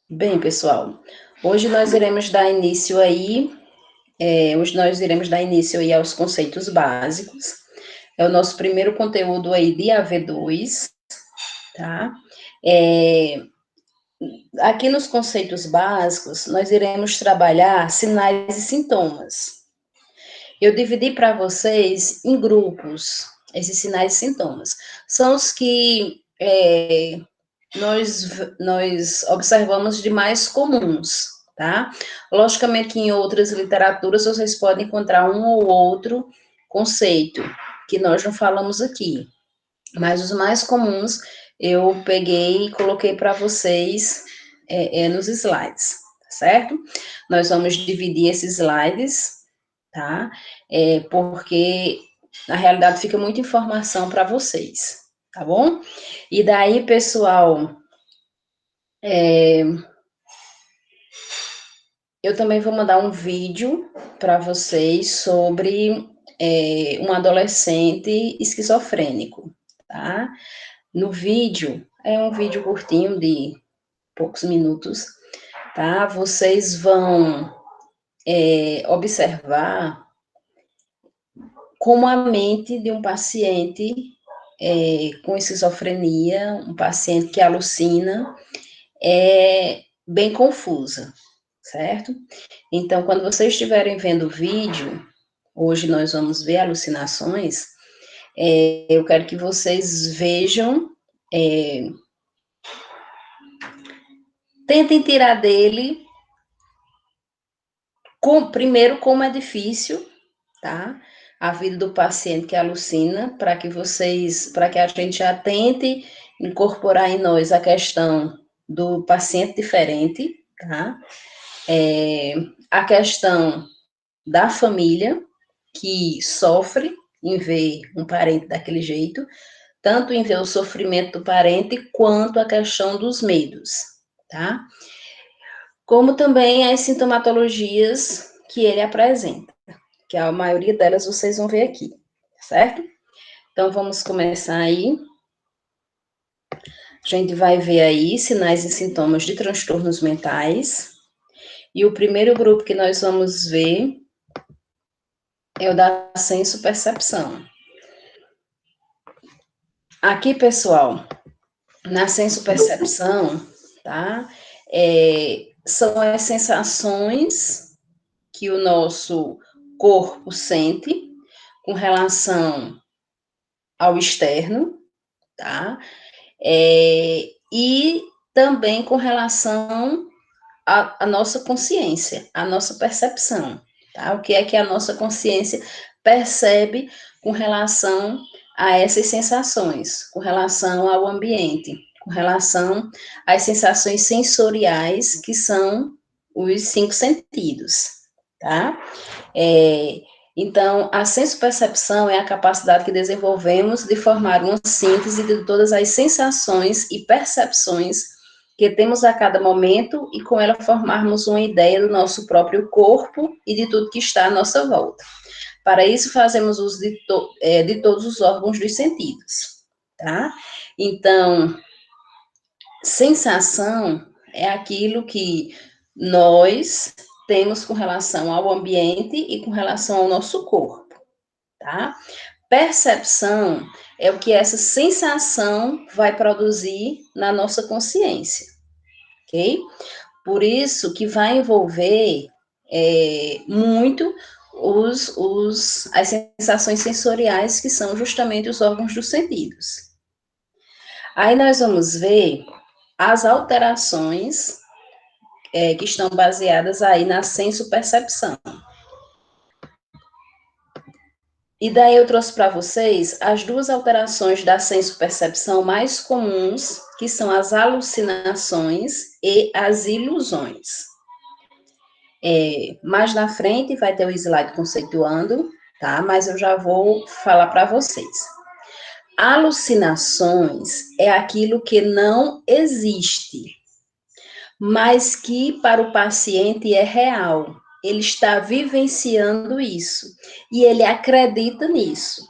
Bem, pessoal, hoje nós iremos dar início aí, aos conceitos básicos. É o nosso primeiro conteúdo aí de AV2, tá? É, aqui nos conceitos básicos, nós iremos trabalhar sinais e sintomas. Eu dividi para vocês em grupos esses sinais e sintomas. São os que nós observamos de mais comuns, tá? Logicamente que em outras literaturas vocês podem encontrar um ou outro conceito que nós não falamos aqui, mas os mais comuns eu peguei e coloquei para vocês nos slides, tá certo? Nós vamos dividir esses slides, tá? Porque na realidade fica muita informação para vocês, tá bom? E daí, pessoal, eu também vou mandar um vídeo para vocês sobre um adolescente esquizofrênico, tá? No vídeo, é um vídeo curtinho de poucos minutos, tá? Vocês vão observar como a mente de um paciente com esquizofrenia, um paciente que alucina, é bem confusa, certo? Então, quando vocês estiverem vendo o vídeo, hoje nós vamos ver alucinações, eu quero que vocês vejam, tentem tirar dele, primeiro, como é difícil, tá? A vida do paciente que alucina, para que a gente já tente incorporar em nós a questão do paciente diferente, tá? A questão da família, que sofre em ver um parente daquele jeito, tanto em ver o sofrimento do parente, quanto a questão dos medos, tá? Como também as sintomatologias que ele apresenta, que a maioria delas vocês vão ver aqui, certo? Então, vamos começar aí. A gente vai ver aí sinais e sintomas de transtornos mentais. E o primeiro grupo que nós vamos ver é o da senso-percepção. Aqui, pessoal, na senso-percepção, tá? São as sensações que o nosso corpo sente com relação ao externo, tá? E também com relação à nossa consciência, à nossa percepção, tá? O que é que a nossa consciência percebe com relação a essas sensações, com relação ao ambiente, com relação às sensações sensoriais, que são os 5 sentidos, tá? Então, a senso-percepção é a capacidade que desenvolvemos de formar uma síntese de todas as sensações e percepções que temos a cada momento e com ela formarmos uma ideia do nosso próprio corpo e de tudo que está à nossa volta. Para isso, fazemos uso de todos os órgãos dos sentidos, tá? Então, sensação é aquilo que nós temos com relação ao ambiente e com relação ao nosso corpo, tá? Percepção é o que essa sensação vai produzir na nossa consciência, ok? Por isso que vai envolver muito as sensações sensoriais, que são justamente os órgãos dos sentidos. Aí nós vamos ver as alterações que estão baseadas aí na senso-percepção. E daí eu trouxe para vocês as duas alterações da senso-percepção mais comuns, que são as alucinações e as ilusões. Mais na frente vai ter o slide conceituando, tá? Mas eu já vou falar para vocês. Alucinações é aquilo que não existe, mas que para o paciente é real. Ele está vivenciando isso e ele acredita nisso,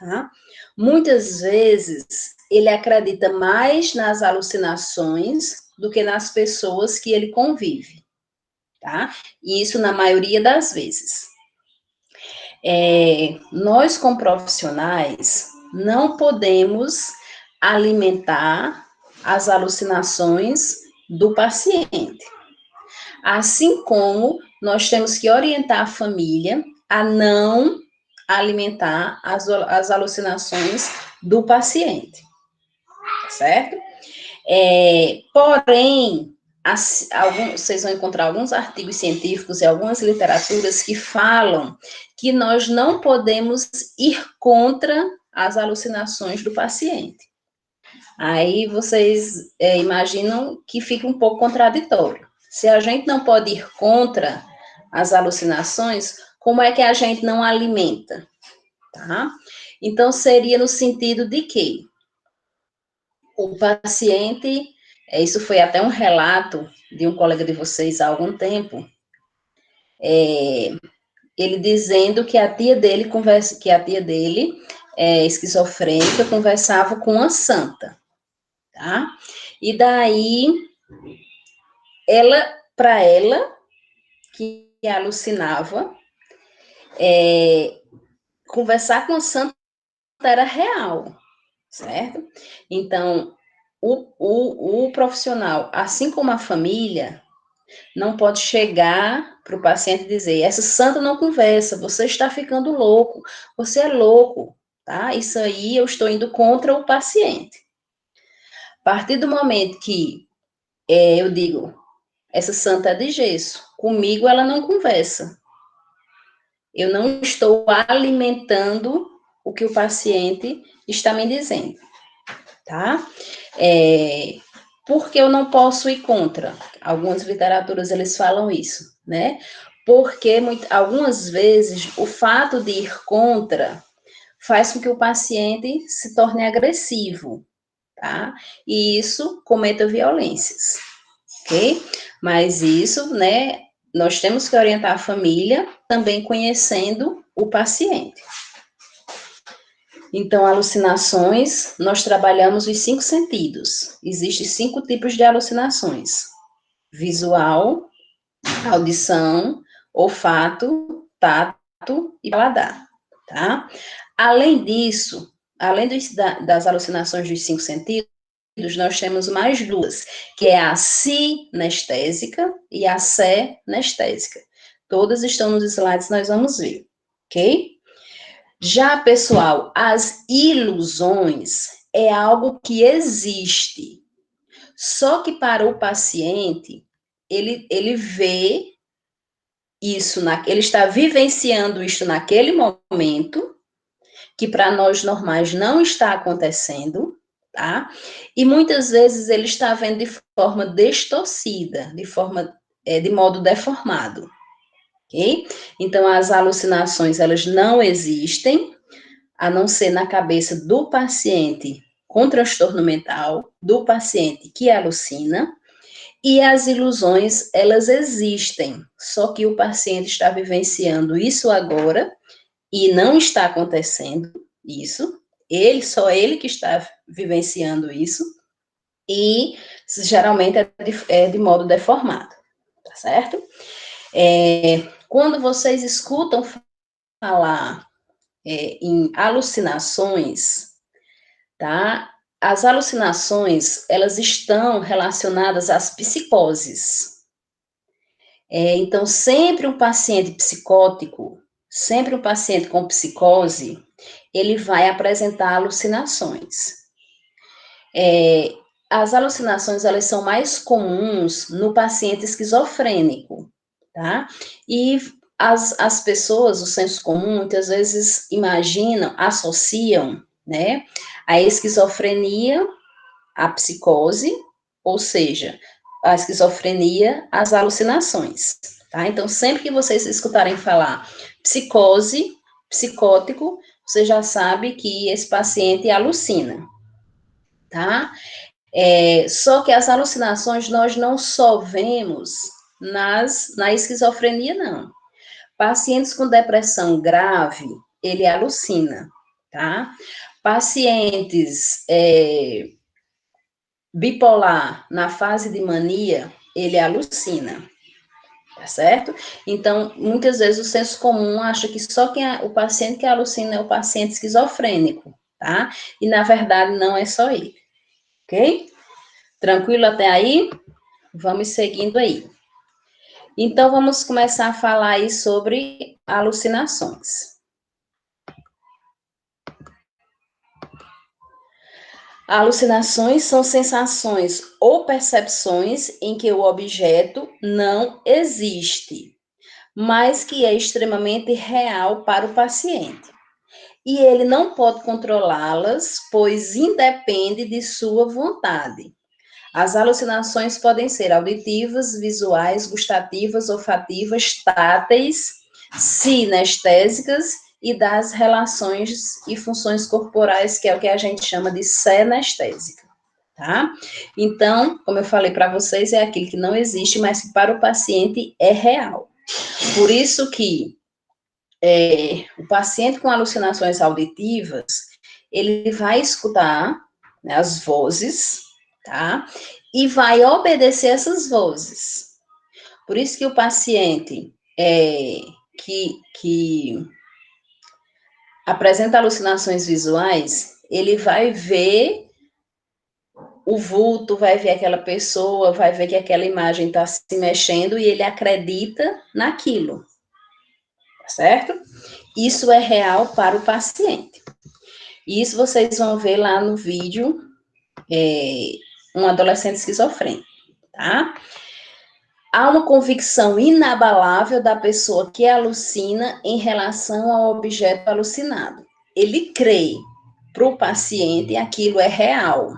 tá? Muitas vezes ele acredita mais nas alucinações do que nas pessoas que ele convive, tá? E isso na maioria das vezes. Nós, como profissionais, não podemos alimentar as alucinações do paciente. Assim como nós temos que orientar a família a não alimentar as alucinações do paciente, certo? Porém, vocês vão encontrar alguns artigos científicos e algumas literaturas que falam que nós não podemos ir contra as alucinações do paciente. Aí vocês imaginam que fica um pouco contraditório. Se a gente não pode ir contra as alucinações, como é que a gente não alimenta? Tá? Então, seria no sentido de que o paciente, isso foi até um relato de um colega de vocês há algum tempo, ele dizendo que a tia dele esquizofrênica, conversava com uma santa, tá? E daí, para ela, que alucinava, conversar com a santa era real, certo? Então, o profissional, assim como a família, não pode chegar para o paciente e dizer, essa santa não conversa, você está ficando louco, você é louco, tá? Isso aí eu estou indo contra o paciente. A partir do momento que eu digo, essa santa é de gesso, comigo ela não conversa. Eu não estou alimentando o que o paciente está me dizendo, tá? Por que eu não posso ir contra? Algumas literaturas, eles falam isso, né? Porque algumas vezes o fato de ir contra faz com que o paciente se torne agressivo, tá? E isso cometa violências, ok? Mas isso, né, nós temos que orientar a família também conhecendo o paciente. Então, alucinações, nós trabalhamos os 5 sentidos. Existem 5 tipos de alucinações: visual, audição, olfato, tato e paladar, tá? Além disso, além das alucinações dos 5 sentidos, nós temos mais 2, que é a sinestésica e a senestésica. Todas estão nos slides, nós vamos ver, ok? Já, pessoal, as ilusões é algo que existe, só que para o paciente, ele vê isso, ele está vivenciando isso naquele momento, que para nós normais não está acontecendo, tá? E muitas vezes ele está vendo de forma distorcida, de modo deformado, ok? Então, as alucinações, elas não existem, a não ser na cabeça do paciente com transtorno mental, do paciente que alucina, e as ilusões, elas existem, só que o paciente está vivenciando isso agora e não está acontecendo isso, só ele que está vivenciando isso, e geralmente é de modo deformado, tá certo? Quando vocês escutam falar em alucinações, tá? As alucinações, elas estão relacionadas às psicoses. Então, sempre um paciente psicótico, sempre um paciente com psicose, ele vai apresentar alucinações. As alucinações, elas são mais comuns no paciente esquizofrênico, tá? E as pessoas, o senso comum, muitas vezes imaginam, associam, né, a esquizofrenia à psicose, ou seja, a esquizofrenia às alucinações, tá? Então, sempre que vocês escutarem falar psicose, psicótico, você já sabe que esse paciente alucina, tá? Só que as alucinações nós não só vemos na esquizofrenia, não. Pacientes com depressão grave, ele alucina, tá? Pacientes bipolar na fase de mania, ele alucina, tá certo? Então, muitas vezes o senso comum acha que só o paciente que alucina é o paciente esquizofrênico, tá? E na verdade não é só ele, ok? Tranquilo até aí? Vamos seguindo aí. Então, vamos começar a falar aí sobre alucinações. Alucinações são sensações ou percepções em que o objeto não existe, mas que é extremamente real para o paciente. E ele não pode controlá-las, pois independe de sua vontade. As alucinações podem ser auditivas, visuais, gustativas, olfativas, táteis, sinestésicas e das relações e funções corporais, que é o que a gente chama de senestésica, tá? Então, como eu falei para vocês, é aquilo que não existe, mas que para o paciente é real. Por isso que o paciente com alucinações auditivas, ele vai escutar, né, as vozes, tá? E vai obedecer essas vozes. Por isso que o paciente que apresenta alucinações visuais, ele vai ver o vulto, vai ver aquela pessoa, vai ver que aquela imagem está se mexendo e ele acredita naquilo, certo? Isso é real para o paciente. E isso vocês vão ver lá no vídeo, um adolescente esquizofrênico, tá? Há uma convicção inabalável da pessoa que alucina em relação ao objeto alucinado. Ele crê, para o paciente, aquilo é real,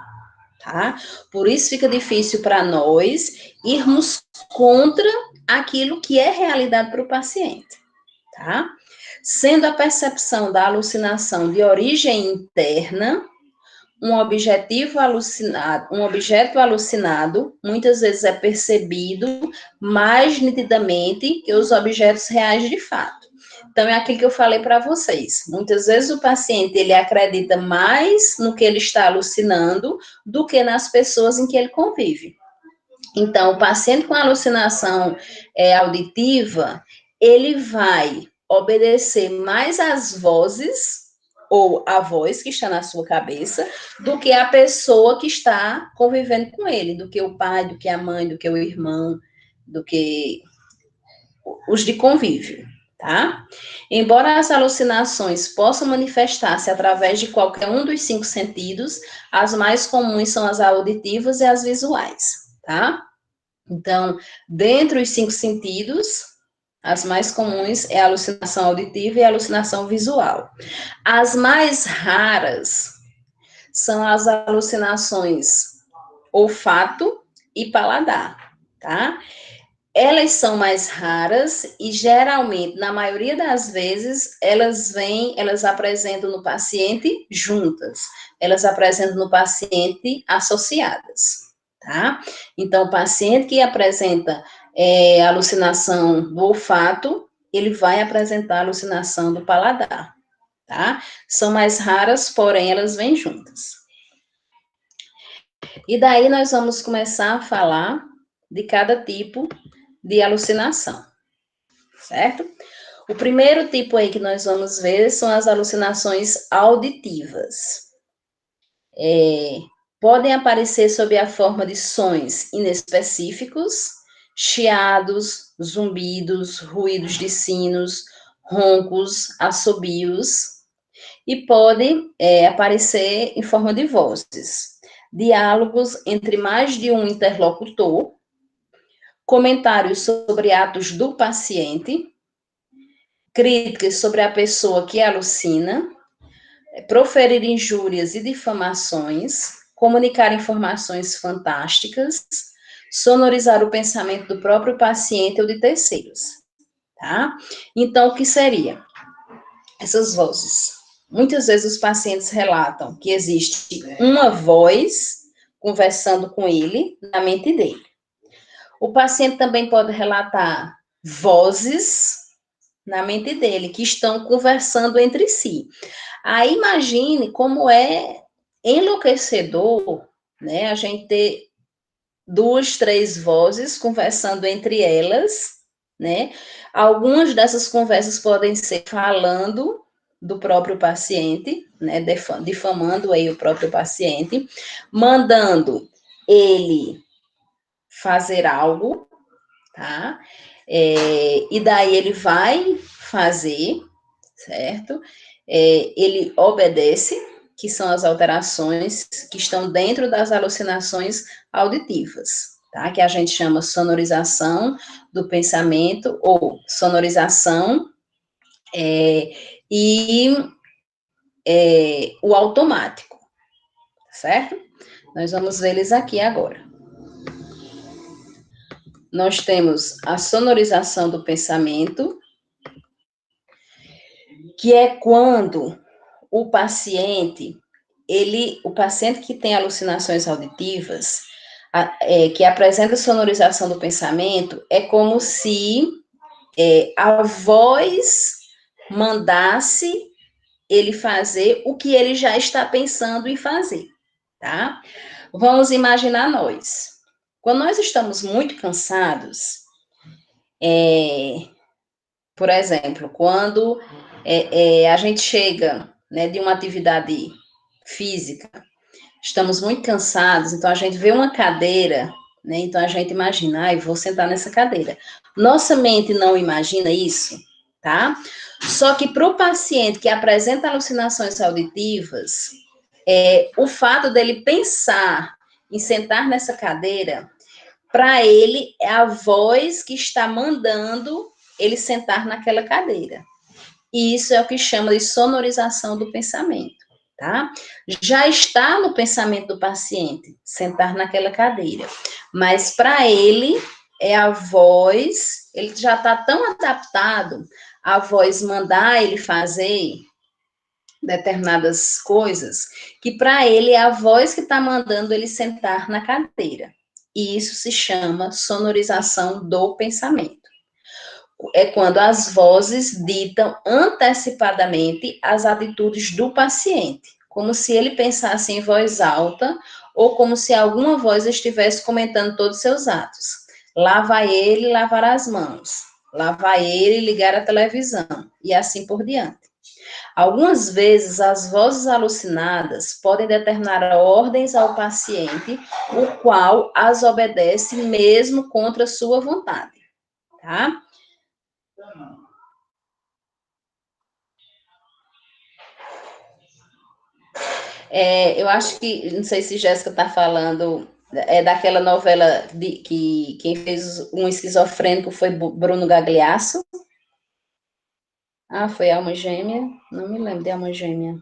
tá? Por isso fica difícil para nós irmos contra aquilo que é realidade para o paciente, tá? Sendo a percepção da alucinação de origem interna, um objeto alucinado muitas vezes é percebido mais nitidamente que os objetos reais de fato. Então, é aquilo que eu falei para vocês. Muitas vezes o paciente, ele acredita mais no que ele está alucinando do que nas pessoas em que ele convive. Então, o paciente com alucinação auditiva, ele vai obedecer mais às vozes ou a voz que está na sua cabeça, do que a pessoa que está convivendo com ele, do que o pai, do que a mãe, do que o irmão, do que os de convívio, tá? Embora as alucinações possam manifestar-se através de qualquer um dos 5 sentidos, as mais comuns são as auditivas e as visuais, tá? Então, dentre os 5 sentidos, as mais comuns é a alucinação auditiva e a alucinação visual. As mais raras são as alucinações olfato e paladar, tá? Elas são mais raras e geralmente, na maioria das vezes, elas apresentam no paciente juntas, elas apresentam no paciente associadas, tá? Então, o paciente que apresenta alucinação do olfato, ele vai apresentar alucinação do paladar, tá? São mais raras, porém elas vêm juntas. E daí nós vamos começar a falar de cada tipo de alucinação, certo? O primeiro tipo aí que nós vamos ver são as alucinações auditivas. Podem aparecer sob a forma de sons inespecíficos, chiados, zumbidos, ruídos de sinos, roncos, assobios, e podem aparecer em forma de vozes, diálogos entre mais de um interlocutor, comentários sobre atos do paciente, críticas sobre a pessoa que alucina, proferir injúrias e difamações, comunicar informações fantásticas, sonorizar o pensamento do próprio paciente ou de terceiros, tá? Então, o que seria? Essas vozes. Muitas vezes os pacientes relatam que existe uma voz conversando com ele na mente dele. O paciente também pode relatar vozes na mente dele que estão conversando entre si. Aí imagine como é enlouquecedor, né? A gente ter 2, 3 vozes conversando entre elas, né? Algumas dessas conversas podem ser falando do próprio paciente, né? Difamando aí o próprio paciente, mandando ele fazer algo, tá? E daí ele vai fazer, certo? Ele obedece, que são as alterações que estão dentro das alucinações auditivas, tá? Que a gente chama sonorização do pensamento ou sonorização e o automático, certo? Nós vamos ver eles aqui agora. Nós temos a sonorização do pensamento, que é quando o paciente que tem alucinações auditivas, que apresenta sonorização do pensamento, é como se a voz mandasse ele fazer o que ele já está pensando em fazer, tá? Vamos imaginar nós. Quando nós estamos muito cansados, por exemplo, quando a gente chega, né, de uma atividade física, estamos muito cansados, então a gente vê uma cadeira, né, então a gente imagina, vou sentar nessa cadeira. Nossa mente não imagina isso, tá? Só que para o paciente que apresenta alucinações auditivas, o fato dele pensar em sentar nessa cadeira, para ele é a voz que está mandando ele sentar naquela cadeira. E isso é o que chama de sonorização do pensamento, tá? Já está no pensamento do paciente sentar naquela cadeira, mas para ele é a voz, ele já está tão adaptado a voz mandar ele fazer determinadas coisas, que para ele é a voz que está mandando ele sentar na cadeira. E isso se chama sonorização do pensamento. É quando as vozes ditam antecipadamente as atitudes do paciente, como se ele pensasse em voz alta ou como se alguma voz estivesse comentando todos os seus atos. Lá vai ele lavar as mãos, lá vai ele ligar a televisão, e assim por diante. Algumas vezes, as vozes alucinadas podem determinar ordens ao paciente, o qual as obedece mesmo contra sua vontade, tá? Eu acho que, não sei se Jéssica está falando, daquela novela que quem fez um esquizofrênico foi Bruno Gagliasso. Ah, foi Alma Gêmea? Não me lembro de Alma Gêmea.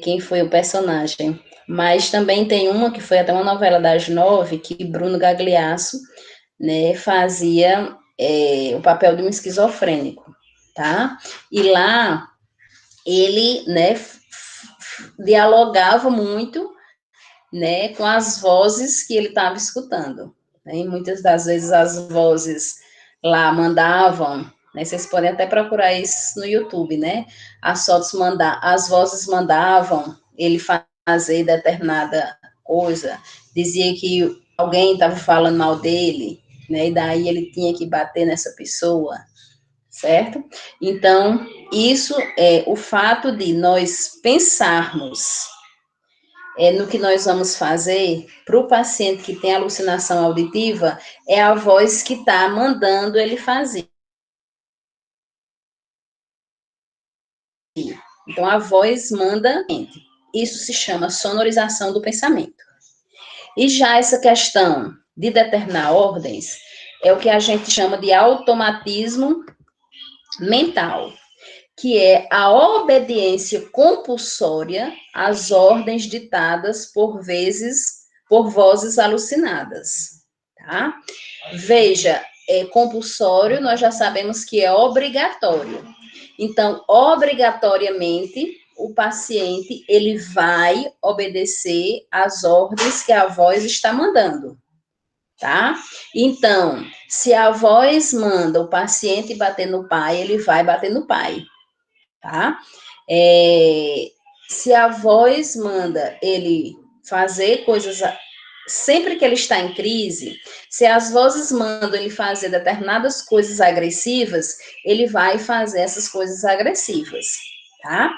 Quem foi o personagem. Mas também tem uma que foi até uma novela das 9, que Bruno Gagliasso, né, fazia o papel de um esquizofrênico, tá? E lá ele, né, dialogava muito, né, com as vozes que ele estava escutando, né? E muitas das vezes as vozes lá mandavam, né, vocês podem até procurar isso no YouTube, né? As vozes mandavam ele fazer determinada coisa, dizia que alguém estava falando mal dele, né? E daí ele tinha que bater nessa pessoa, certo? Então, isso é o fato de nós pensarmos no que nós vamos fazer para o paciente que tem alucinação auditiva, é a voz que está mandando ele fazer. Então, a voz manda. Isso se chama sonorização do pensamento. E já essa questão de determinar ordens é o que a gente chama de automatismo mental, que é a obediência compulsória às ordens ditadas por vozes alucinadas, tá? Veja, compulsório nós já sabemos que é obrigatório. Então, obrigatoriamente, o paciente ele vai obedecer às ordens que a voz está mandando, tá? Então, se a voz manda o paciente bater no pai, ele vai bater no pai, tá? Se a voz manda ele fazer coisas. Sempre que ele está em crise, se as vozes mandam ele fazer determinadas coisas agressivas, ele vai fazer essas coisas agressivas, tá?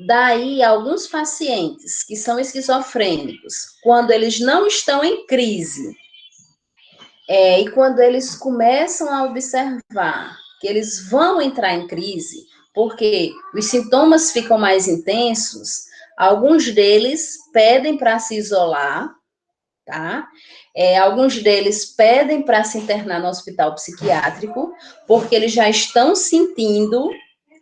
Daí, alguns pacientes que são esquizofrênicos, quando eles não estão em crise, e quando eles começam a observar que eles vão entrar em crise, porque os sintomas ficam mais intensos, alguns deles pedem para se isolar, tá? Alguns deles pedem para se internar no hospital psiquiátrico, porque eles já estão sentindo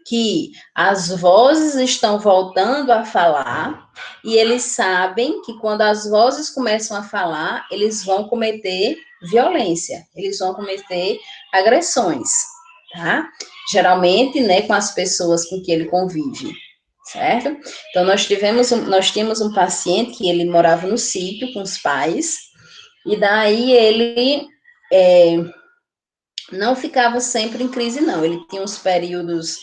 que as vozes estão voltando a falar, e eles sabem que quando as vozes começam a falar, eles vão cometer violência, eles vão cometer agressões, tá? Geralmente, né, com as pessoas com que ele convive, certo? Então, nós tínhamos um paciente que ele morava no sítio com os pais, e daí ele não ficava sempre em crise, não. Ele tinha uns períodos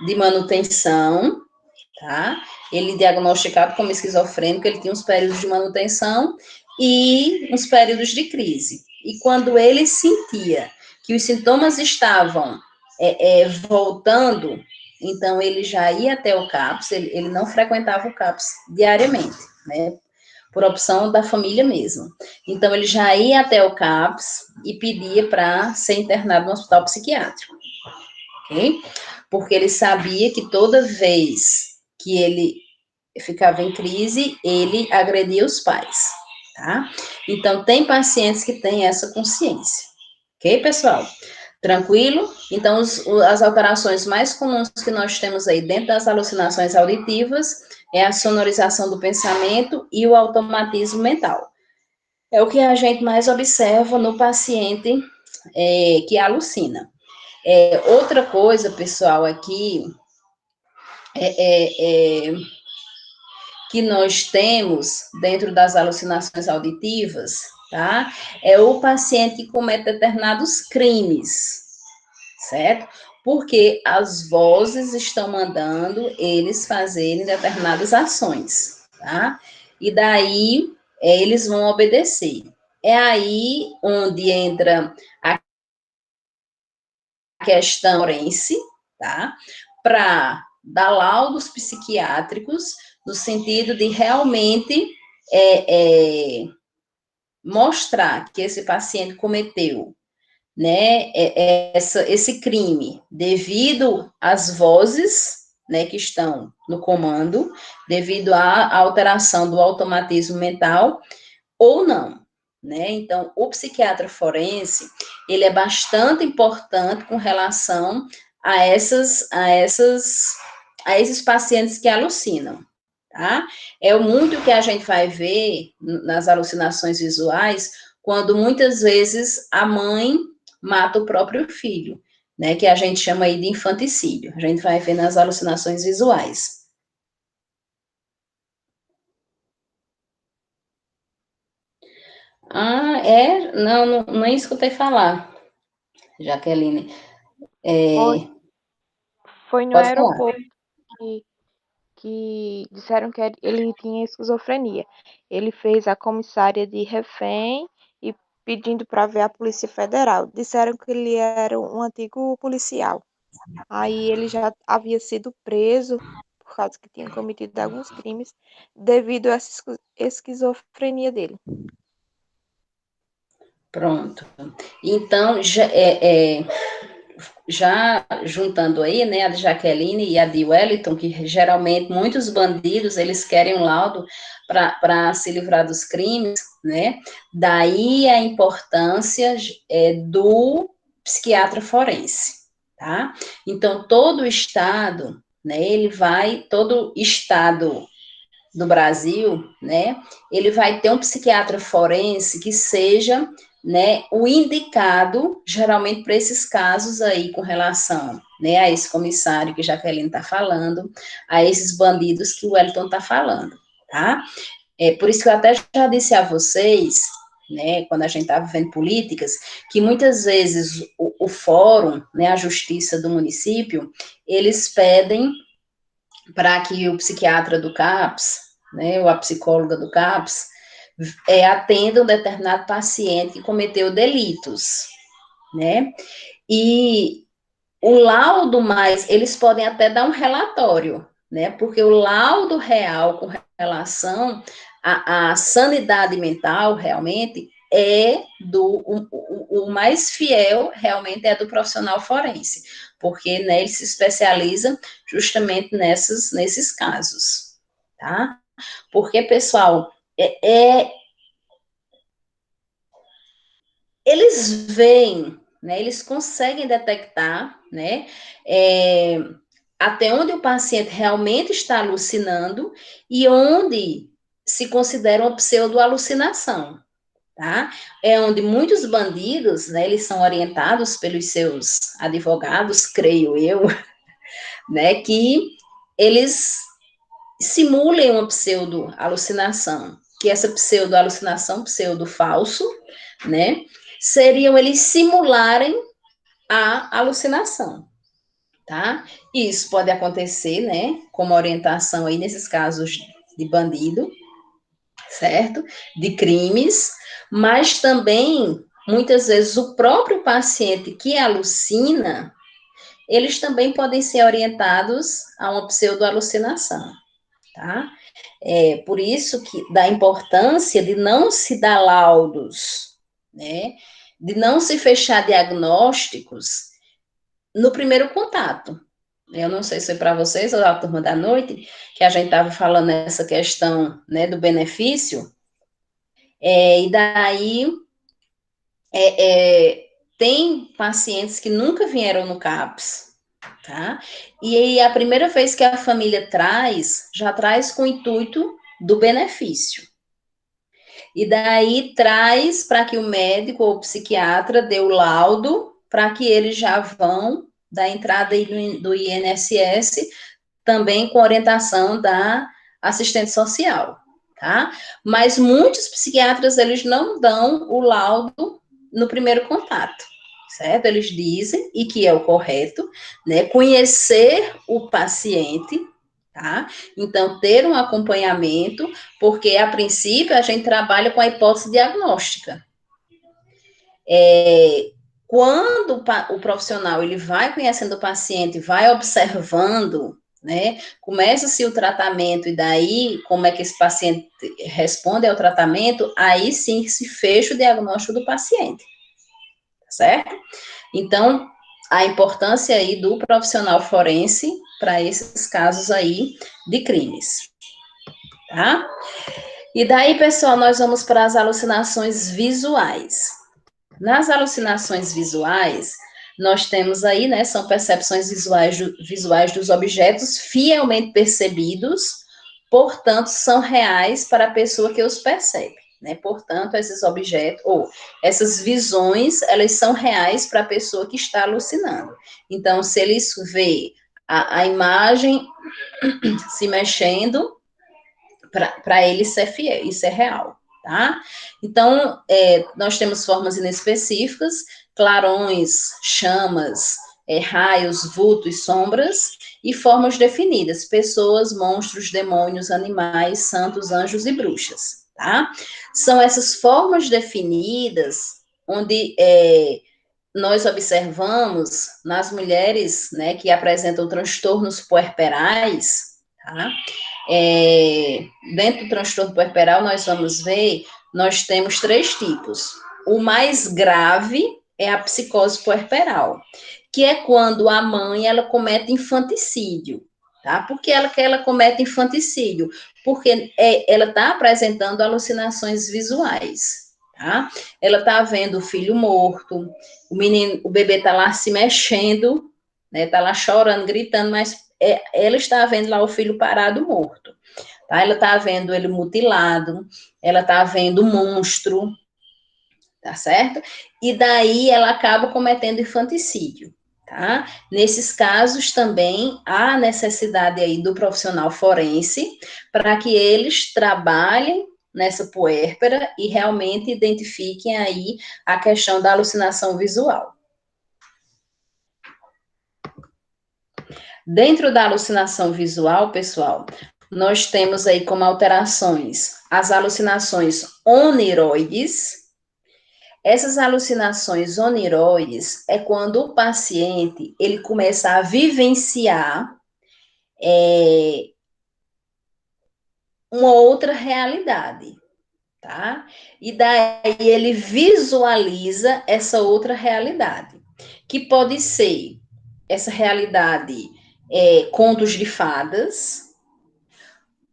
de manutenção, tá? Ele diagnosticado como esquizofrênico, ele tinha uns períodos de manutenção e uns períodos de crise. E quando ele sentia que os sintomas estavam voltando, então ele já ia até o CAPS, ele não frequentava o CAPS diariamente, né? Por opção da família mesmo. Então ele já ia até o CAPS e pedia para ser internado no hospital psiquiátrico, ok? Porque ele sabia que toda vez que ele ficava em crise, ele agredia os pais, tá? Então, tem pacientes que têm essa consciência, ok, pessoal? Tranquilo? Então, as alterações mais comuns que nós temos aí dentro das alucinações auditivas é a sonorização do pensamento e o automatismo mental. É o que a gente mais observa no paciente que alucina. Outra coisa, pessoal, aqui que nós temos dentro das alucinações auditivas, tá? É o paciente que comete determinados crimes, certo? Porque as vozes estão mandando eles fazerem determinadas ações, tá? E daí eles vão obedecer. É aí onde entra a questão forense, tá? Para dar laudos psiquiátricos no sentido de realmente mostrar que esse paciente cometeu, né, esse crime devido às vozes, né, que estão no comando, devido à alteração do automatismo mental, ou não, né? Então, o psiquiatra forense, ele é bastante importante com relação a esses pacientes que alucinam, tá? É muito que a gente vai ver nas alucinações visuais, quando muitas vezes a mãe mata o próprio filho, né? Que a gente chama aí de infanticídio. A gente vai ver nas alucinações visuais. Não, nem escutei falar, Jaqueline. Foi, foi no Pode falar. aeroporto que, que disseram que ele tinha esquizofrenia. Ele fez a comissária de refém e pedindo para ver a Polícia Federal. Disseram que ele era um antigo policial. Aí ele já havia sido preso por causa que tinha cometido alguns crimes devido a essa esquizofrenia dele. Pronto. Então, já juntando aí, né, a de Jaqueline e a de Wellington, que geralmente muitos bandidos, eles querem um laudo para se livrar dos crimes, né, daí a importância do psiquiatra forense, tá? Então, todo estado, né, todo estado do Brasil, né, ele vai ter um psiquiatra forense que seja, né, o indicado, geralmente, para esses casos aí, com relação, né, a esse comissário que Jaqueline está falando, a esses bandidos que o Wellington está falando, tá? Por isso que eu até já disse a vocês, né, quando a gente estava vendo políticas, que muitas vezes o fórum, né, a justiça do município, eles pedem para que o psiquiatra do CAPS, né, ou a psicóloga do CAPS, atenda um determinado paciente que cometeu delitos, né? E o laudo mais, eles podem até dar um relatório, né? Porque o laudo real com relação à sanidade mental, realmente, é o mais fiel, realmente, é do profissional forense, porque, né, ele se especializa justamente nesses casos, tá? Porque, pessoal, eles veem, né, eles conseguem detectar, né, é, até onde o paciente realmente está alucinando e onde se considera uma pseudo-alucinação, tá? É onde muitos bandidos, né, eles são orientados pelos seus advogados, creio eu, né, que eles simulem uma pseudo-alucinação, que essa pseudo-alucinação, pseudo-falso, né, seriam eles simularem a alucinação, tá? Isso pode acontecer, né, como orientação aí nesses casos de bandido, certo? De crimes, mas também, muitas vezes, o próprio paciente que alucina, eles também podem ser orientados a uma pseudo-alucinação, tá? É por isso que da importância de não se dar laudos, né? De não se fechar diagnósticos no primeiro contato. Eu não sei se foi para vocês ou a turma da noite, que a gente estava falando essa questão, né, do benefício, e daí tem pacientes que nunca vieram no CAPS, tá? E aí a primeira vez que a família traz, já traz com o intuito do benefício. E daí traz para que o médico ou o psiquiatra dê o laudo para que eles já vão da entrada do INSS também com orientação da assistente social, tá? Mas muitos psiquiatras, eles não dão o laudo no primeiro contato, certo? Eles dizem, e que é o correto, né? Conhecer o paciente, tá? Então, ter um acompanhamento, porque a princípio a gente trabalha com a hipótese diagnóstica. Quando o profissional ele vai conhecendo o paciente, vai observando, né? Começa-se o tratamento e daí como é que esse paciente responde ao tratamento, aí sim se fecha o diagnóstico do paciente, certo? Então, a importância aí do profissional forense para esses casos aí de crimes, tá? E daí, pessoal, nós vamos para as alucinações visuais. Nas alucinações visuais, nós temos aí, né, são percepções visuais dos objetos fielmente percebidos, portanto, são reais para a pessoa que os percebe, né? Portanto, esses objetos, ou essas visões, elas são reais para a pessoa que está alucinando. Então, se eles vê a imagem se mexendo, para ele isso é fiel, isso é real, tá? Então, nós temos formas inespecíficas, clarões, chamas, raios, vultos, sombras, e formas definidas, pessoas, monstros, demônios, animais, santos, anjos e bruxas, tá? São essas formas definidas onde nós observamos nas mulheres, né, que apresentam transtornos puerperais, tá? Dentro do transtorno puerperal, nós vamos ver, nós temos 3 tipos. O mais grave é a psicose puerperal, que é quando a mãe, ela comete infanticídio, tá? Por que ela comete infanticídio? Porque ela está apresentando alucinações visuais, tá? Ela está vendo o filho morto, o bebê está lá se mexendo, né? Tá lá chorando, gritando, mas ela está vendo lá o filho parado morto, tá? Ela está vendo ele mutilado, ela está vendo o monstro, tá certo? E daí ela acaba cometendo infanticídio, tá? Nesses casos também há necessidade aí do profissional forense para que eles trabalhem nessa puérpera e realmente identifiquem aí a questão da alucinação visual. Dentro da alucinação visual, pessoal, nós temos aí como alterações as alucinações oniroides. Essas alucinações oniroides é quando o paciente ele começa a vivenciar uma outra realidade, tá? E daí ele visualiza essa outra realidade, que pode ser essa realidade contos de fadas,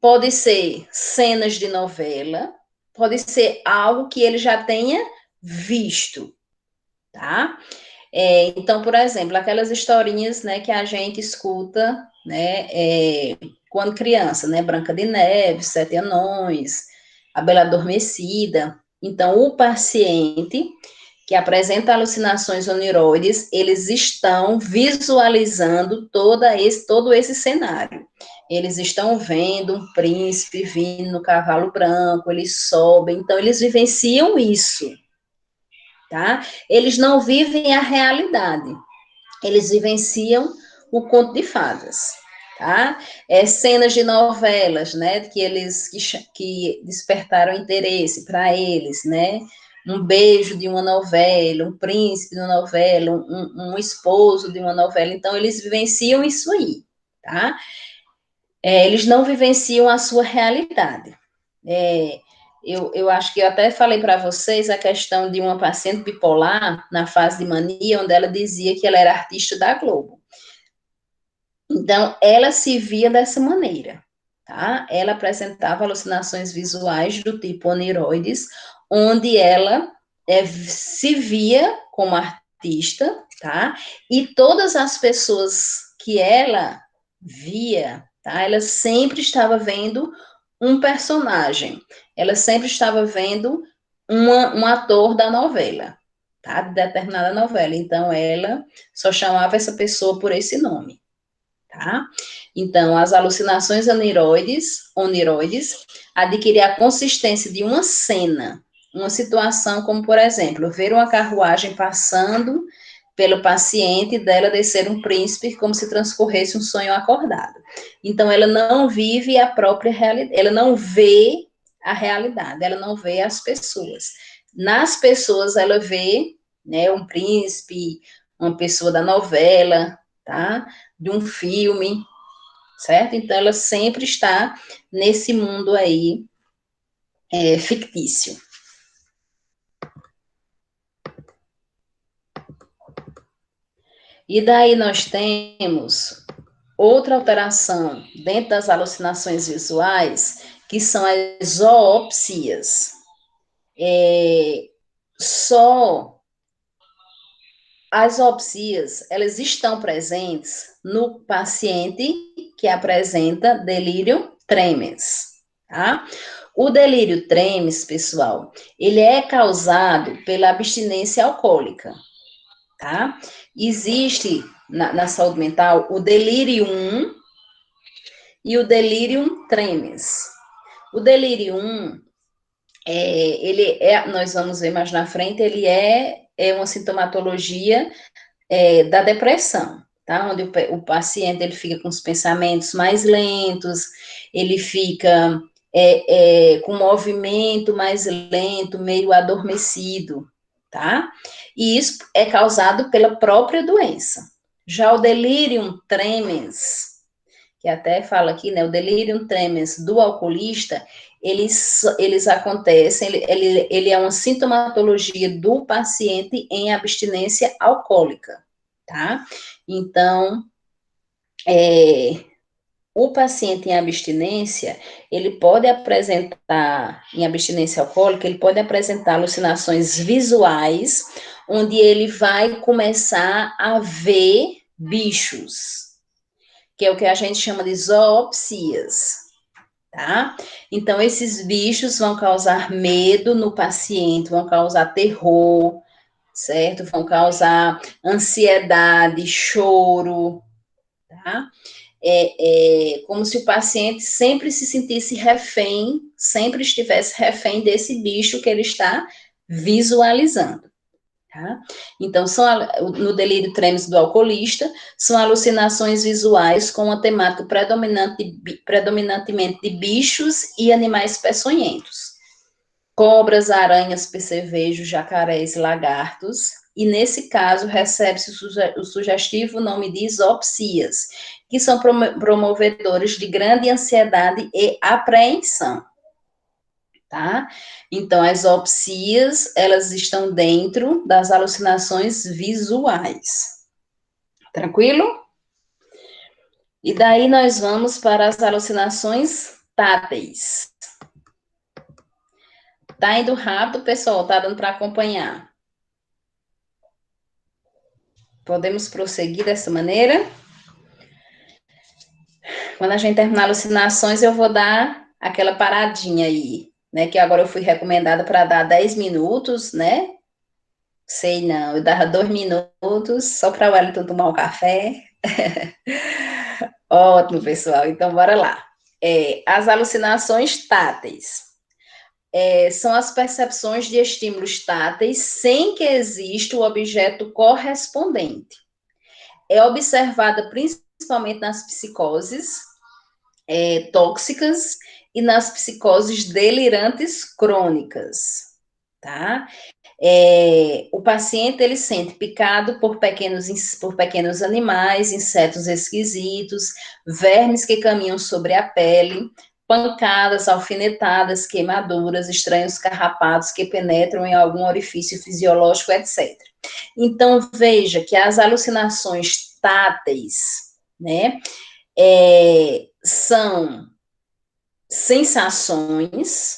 pode ser cenas de novela, pode ser algo que ele já tenha visto, tá? Então, por exemplo, aquelas historinhas, né, que a gente escuta, né, quando criança, né, Branca de Neve, Sete Anões, A Bela Adormecida. Então, o paciente que apresenta alucinações oniroides, eles estão visualizando todo esse cenário. Eles estão vendo um príncipe vindo no cavalo branco, eles sobem, então eles vivenciam isso, tá? Eles não vivem a realidade, eles vivenciam o conto de fadas, tá? Cenas de novelas, né, que despertaram interesse para eles, né? Um beijo de uma novela, um príncipe de uma novela, um esposo de uma novela. Então, eles vivenciam isso aí, tá? Eles não vivenciam a sua realidade. Eu acho que eu até falei para vocês a questão de uma paciente bipolar na fase de mania, onde ela dizia que ela era artista da Globo. Então, ela se via dessa maneira, tá? Ela apresentava alucinações visuais do tipo oniroides, onde ela se via como artista, tá? E todas as pessoas que ela via, tá? Ela sempre estava vendo um personagem, ela sempre estava vendo um ator da novela, tá? De determinada novela. Então, ela só chamava essa pessoa por esse nome. Tá? Então, as alucinações oniroides adquirem a consistência de uma cena, uma situação como, por exemplo, ver uma carruagem passando pelo paciente e dela descer um príncipe como se transcorresse um sonho acordado. Então, ela não vive a própria realidade, ela não vê a realidade, ela não vê as pessoas. Nas pessoas, ela vê, né, um príncipe, uma pessoa da novela, tá? De um filme, certo? Então, ela sempre está nesse mundo aí fictício. E daí nós temos outra alteração dentro das alucinações visuais, que são as zoopsias. Só as zoopsias, elas estão presentes no paciente que apresenta delírio tremens, tá? O delírio tremens, pessoal, ele é causado pela abstinência alcoólica, tá? Existe na saúde mental o delírio 1 e o delírio tremens. O delírio 1, nós vamos ver mais na frente, ele é uma sintomatologia da depressão, tá? Onde o paciente ele fica com os pensamentos mais lentos, ele fica com movimento mais lento, meio adormecido, tá? E isso é causado pela própria doença. Já o delirium tremens, que até fala aqui, né, o delirium tremens do alcoolista, eles acontecem, ele é uma sintomatologia do paciente em abstinência alcoólica, tá? Então, o paciente em abstinência, ele pode apresentar, em abstinência alcoólica, ele pode apresentar alucinações visuais, onde ele vai começar a ver bichos, que é o que a gente chama de zoopsias, tá? Então, esses bichos vão causar medo no paciente, vão causar terror, certo? Vão causar ansiedade, choro, tá? Como se o paciente sempre se sentisse refém, sempre estivesse refém desse bicho que ele está visualizando, Tá? Então, no delírio trêmeis do alcoolista, são alucinações visuais com uma temática predominantemente de bichos e animais peçonhentos. Cobras, aranhas, percevejos, jacarés, lagartos, e nesse caso recebe-se o sugestivo nome de isopsias, que são promovedores de grande ansiedade e apreensão. Tá? Então, as opsias, elas estão dentro das alucinações visuais. Tranquilo? E daí nós vamos para as alucinações táteis. Tá indo rápido, pessoal? Tá dando para acompanhar? Podemos prosseguir dessa maneira? Quando a gente terminar alucinações, eu vou dar aquela paradinha aí, né? Que agora eu fui recomendada para dar 10 minutos, né? Sei não, eu dava 2 minutos só para o Wellington tomar um café. Ótimo, pessoal. Então, bora lá. As alucinações táteis. São as percepções de estímulos táteis sem que exista o objeto correspondente. É observada principalmente nas psicoses tóxicas e nas psicoses delirantes crônicas, tá? O paciente, ele sente picado por pequenos animais, insetos esquisitos, vermes que caminham sobre a pele, pancadas, alfinetadas, queimaduras, estranhos carrapatos que penetram em algum orifício fisiológico, etc. Então, veja que as alucinações táteis, né, são sensações,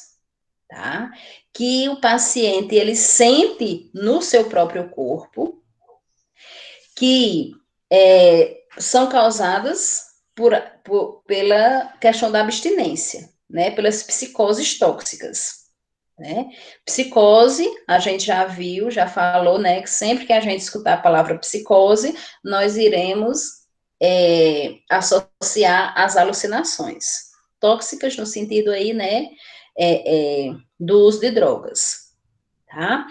tá? Que o paciente, ele sente no seu próprio corpo, que são causadas pela questão da abstinência, né? Pelas psicoses tóxicas, né? Psicose, a gente já viu, já falou, né? Que sempre que a gente escutar a palavra psicose, nós iremos associar as alucinações tóxicas no sentido aí, né? Do uso de drogas, tá?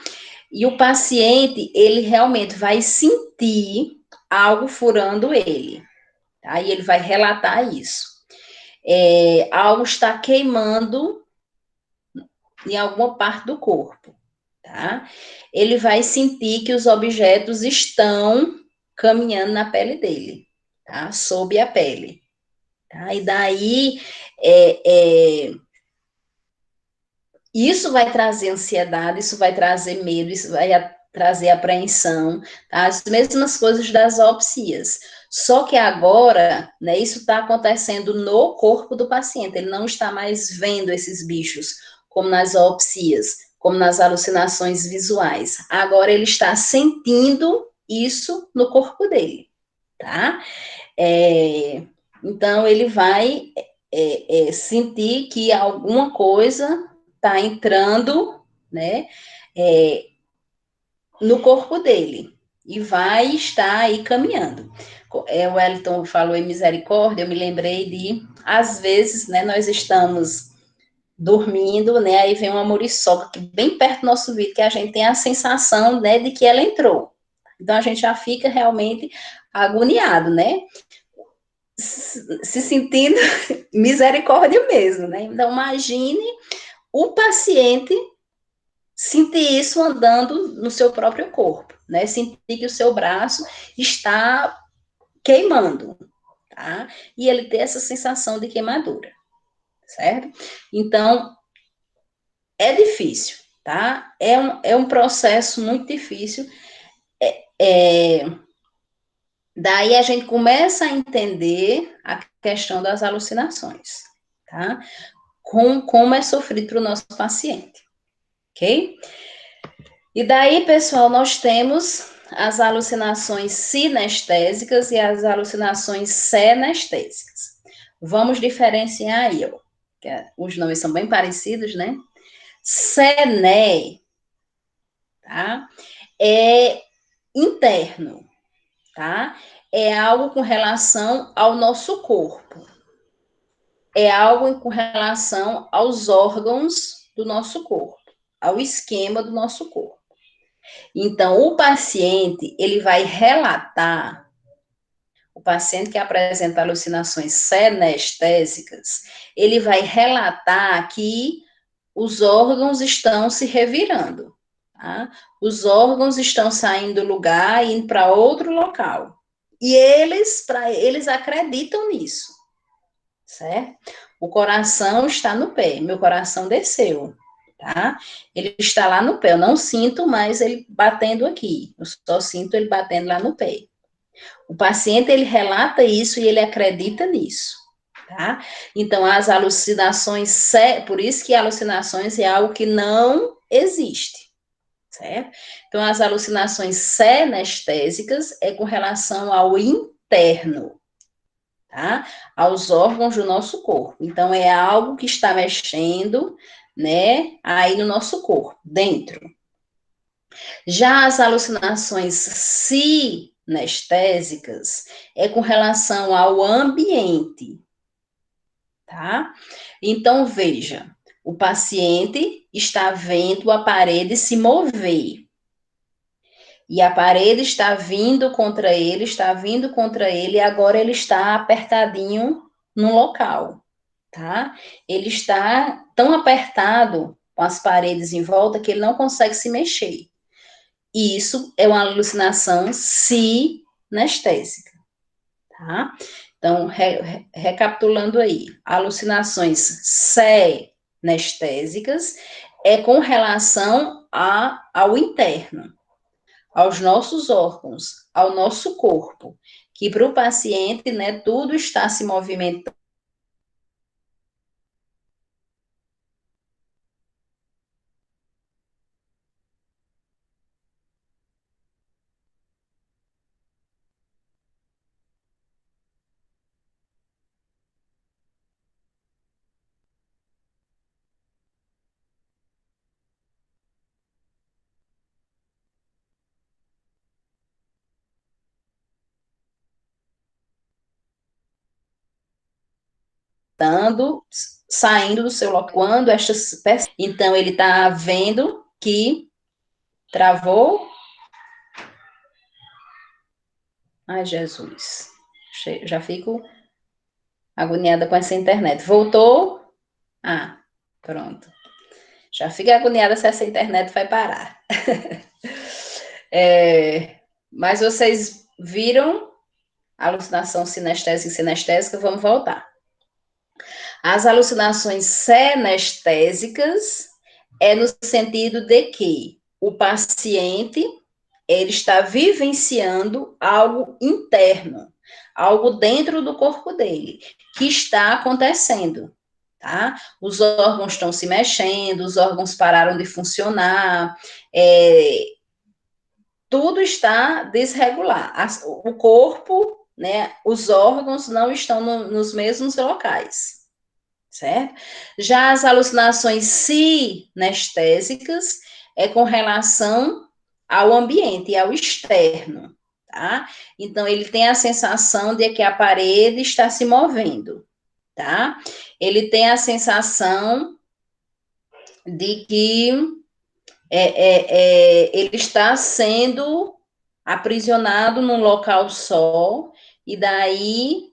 E o paciente, ele realmente vai sentir algo furando ele, tá? E ele vai relatar isso. Algo está queimando em alguma parte do corpo, tá? Ele vai sentir que os objetos estão caminhando na pele dele, tá? Sob a pele, tá? E daí, isso vai trazer ansiedade, isso vai trazer medo, isso vai trazer apreensão, tá? As mesmas coisas das opsias. Só que agora, né, isso está acontecendo no corpo do paciente, ele não está mais vendo esses bichos, como nas opsias, como nas alucinações visuais. Agora ele está sentindo isso no corpo dele, tá? Então ele vai sentir que alguma coisa está entrando, né, no corpo dele e vai estar aí caminhando. O Wellington falou em misericórdia, eu me lembrei de, às vezes, né, nós estamos dormindo, né, aí vem uma muriçoca aqui bem perto do nosso ouvido, que a gente tem a sensação, né, de que ela entrou. Então, a gente já fica realmente agoniado, né, se sentindo misericórdia mesmo, né. Então, imagine o paciente sentir isso andando no seu próprio corpo, né? Sentir que o seu braço está queimando, tá? E ele ter essa sensação de queimadura, certo? Então, é difícil, tá? É um processo muito difícil. Daí a gente começa a entender a questão das alucinações, tá? Como é sofrido para o nosso paciente, ok? E daí, pessoal, nós temos as alucinações sinestésicas e as alucinações senestésicas. Vamos diferenciar aí, ó, que os nomes são bem parecidos, né? Sené, tá? É interno, tá? É algo com relação ao nosso corpo. É algo com relação aos órgãos do nosso corpo, ao esquema do nosso corpo. Então, o paciente, ele vai relatar, o paciente que apresenta alucinações senestésicas, ele vai relatar que os órgãos estão se revirando, tá? Os órgãos estão saindo do lugar e indo para outro local. E eles acreditam nisso, certo? O coração está no pé, meu coração desceu, tá? Ele está lá no pé, eu não sinto mais ele batendo aqui, eu só sinto ele batendo lá no pé. O paciente, ele relata isso e ele acredita nisso, tá? Então, as alucinações, por isso que alucinações é algo que não existe, certo? Então, as alucinações senestésicas é com relação ao interno, tá? Aos órgãos do nosso corpo. Então, é algo que está mexendo, né, aí no nosso corpo, dentro. Já as alucinações sinestésicas é com relação ao ambiente, tá? Então, veja, o paciente está vendo a parede se mover. E a parede está vindo contra ele, e agora ele está apertadinho no local, tá? Ele está tão apertado com as paredes em volta que ele não consegue se mexer. E isso é uma alucinação sinestésica, tá? Então, recapitulando aí, alucinações senestésicas é com relação ao interno, aos nossos órgãos, ao nosso corpo, que para o paciente, né, tudo está se movimentando. Saindo do seu local, quando estas peças, então ele está vendo que travou. Ai, Jesus, já fico agoniada com essa internet. Voltou? Ah, pronto. Já fica agoniada se essa internet vai parar. Mas vocês viram alucinação sinestésica e sinestésica? Vamos voltar. As alucinações senestésicas é no sentido de que o paciente ele está vivenciando algo interno, algo dentro do corpo dele, que está acontecendo, tá? Os órgãos estão se mexendo, os órgãos pararam de funcionar, tudo está desregular. O corpo, né, os órgãos não estão nos mesmos locais, certo? Já as alucinações sinestésicas é com relação ao ambiente, ao externo, tá? Então, ele tem a sensação de que a parede está se movendo, tá? Ele tem a sensação de que ele está sendo aprisionado num local só, e daí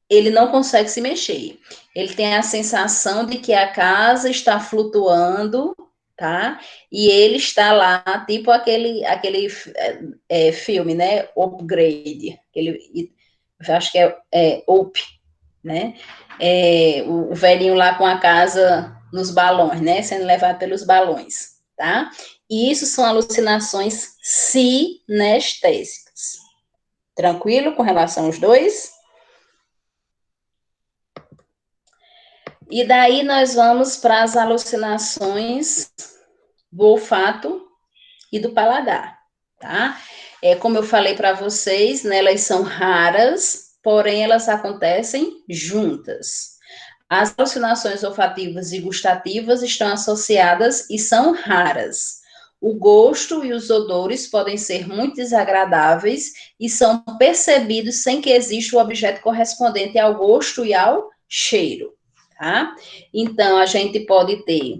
ele não consegue se mexer. Ele tem a sensação de que a casa está flutuando, tá? E ele está lá, tipo aquele filme, né? Upgrade, acho que é Up, né? O velhinho lá com a casa nos balões, né? Sendo levado pelos balões, tá? E isso são alucinações sinestésicas. Tranquilo com relação aos dois? E daí nós vamos para as alucinações do olfato e do paladar, tá? Como eu falei para vocês, né, elas são raras, porém elas acontecem juntas. As alucinações olfativas e gustativas estão associadas e são raras. O gosto e os odores podem ser muito desagradáveis e são percebidos sem que exista o objeto correspondente ao gosto e ao cheiro, tá? Então, a gente pode ter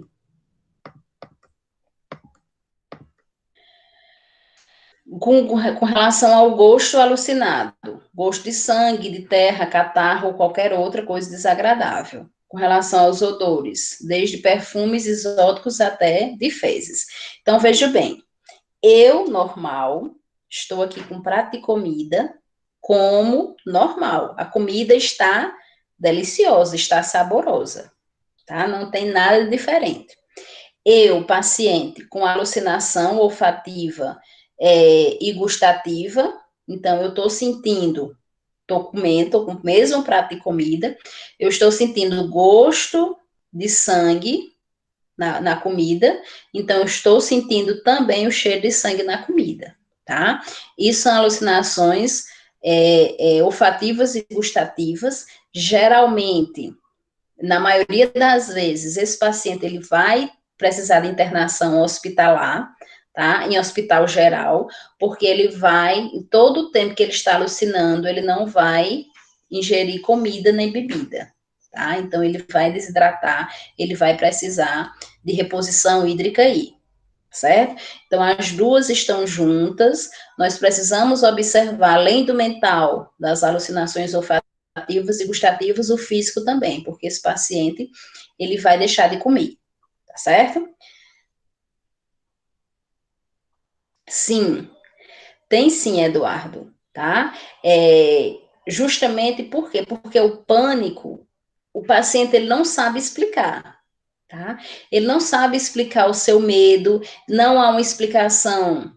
com relação ao gosto alucinado, gosto de sangue, de terra, catarro ou qualquer outra coisa desagradável. Com relação aos odores, desde perfumes exóticos até de fezes. Então, veja bem, eu, normal, estou aqui com um prato de comida, como normal. A comida está deliciosa, está saborosa, tá? Não tem nada de diferente. Eu, paciente com alucinação olfativa e gustativa, então eu estou sentindo, estou comendo, estou com o mesmo prato de comida, eu estou sentindo gosto de sangue na comida, então eu estou sentindo também o cheiro de sangue na comida, tá? Isso são alucinações olfativas e gustativas, geralmente, na maioria das vezes, esse paciente ele vai precisar de internação hospitalar, tá? Em hospital geral, porque ele vai, em todo o tempo que ele está alucinando, ele não vai ingerir comida nem bebida, tá? Então ele vai desidratar, ele vai precisar de reposição hídrica aí, certo? Então as duas estão juntas, nós precisamos observar, além do mental, das alucinações olfativas e gustativas, o físico também, porque esse paciente, ele vai deixar de comer, tá certo? Sim, tem sim, Eduardo, tá? Justamente por quê? Porque o pânico, o paciente ele não sabe explicar, tá? Ele não sabe explicar o seu medo, não há uma explicação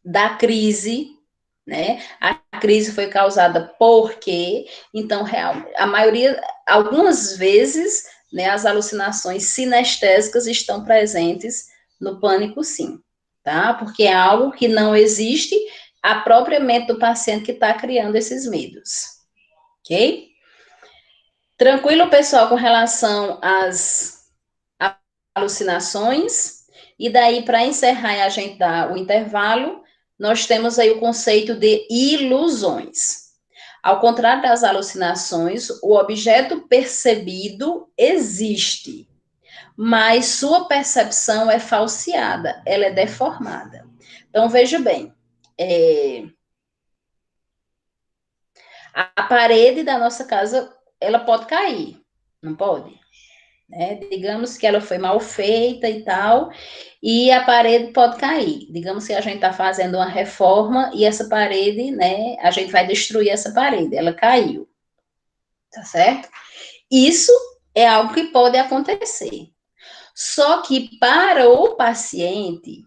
da crise, né? A crise foi causada por quê? Então, a maioria, algumas vezes, né, as alucinações sinestésicas estão presentes no pânico, sim, tá? Porque é algo que não existe a própria mente do paciente que está criando esses medos, ok? Tranquilo, pessoal, com relação às alucinações? E daí, para encerrar e a gente dar o intervalo, nós temos aí o conceito de ilusões. Ao contrário das alucinações, o objeto percebido existe, mas sua percepção é falseada, ela é deformada. Então, veja bem, a parede da nossa casa, ela pode cair, não pode? Né? Digamos que ela foi mal feita e tal, e a parede pode cair. Digamos que a gente está fazendo uma reforma e essa parede, né, a gente vai destruir essa parede, ela caiu, tá certo? Isso é algo que pode acontecer. Só que para o paciente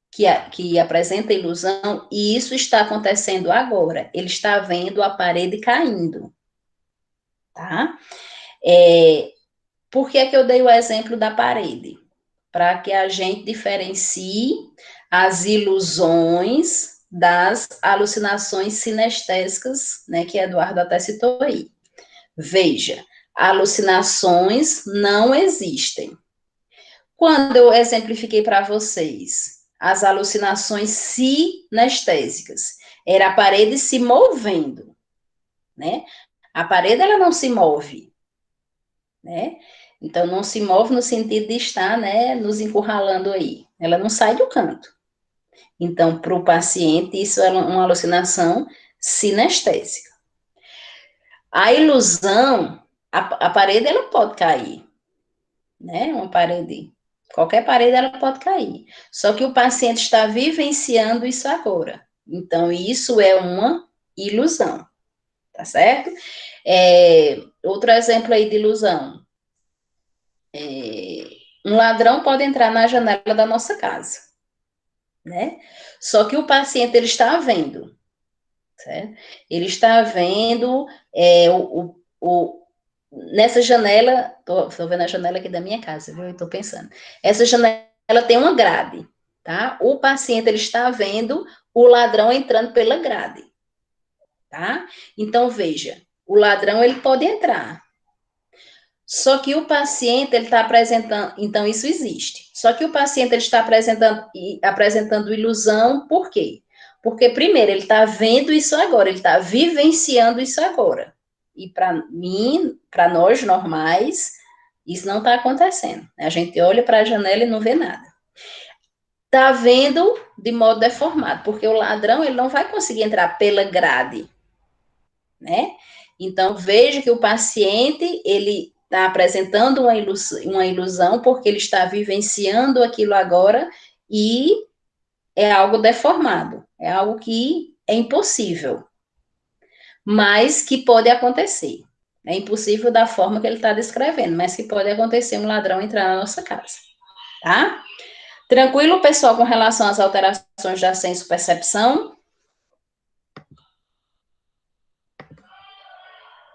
que apresenta ilusão, e isso está acontecendo agora, ele está vendo a parede caindo, tá? Por que é que eu dei o exemplo da parede? Para que a gente diferencie as ilusões das alucinações sinestésicas, né, que Eduardo até citou aí. Veja, alucinações não existem. Quando eu exemplifiquei para vocês as alucinações sinestésicas, era a parede se movendo, né? A parede ela não se move, né? Então não se move no sentido de estar, né, nos encurralando aí. Ela não sai do canto. Então, para o paciente, isso é uma alucinação sinestésica. A ilusão, a parede ela pode cair, né? Uma parede, qualquer parede ela pode cair. Só que o paciente está vivenciando isso agora. Então, isso é uma ilusão, tá certo? Outro exemplo aí de ilusão. Um ladrão pode entrar na janela da nossa casa, né? Só que o paciente ele está vendo, certo? Ele está vendo nessa janela, estou vendo a janela aqui da minha casa, viu? Estou pensando. Essa janela tem uma grade, tá? O paciente ele está vendo o ladrão entrando pela grade, tá? Então veja, o ladrão ele pode entrar. Só que o paciente ele está apresentando, então isso existe. Só que o paciente ele está apresentando ilusão, por quê? Porque primeiro ele está vendo isso agora, ele está vivenciando isso agora. E para mim, para nós normais, isso não está acontecendo. A gente olha para a janela e não vê nada. está vendo de modo deformado, porque o ladrão ele não vai conseguir entrar pela grade, né? Então, veja que o paciente, ele está apresentando uma ilusão porque ele está vivenciando aquilo agora e é algo deformado, é algo que é impossível, mas que pode acontecer. É impossível da forma que ele está descrevendo, mas que pode acontecer um ladrão entrar na nossa casa, tá? Tranquilo, pessoal, com relação às alterações da senso-percepção?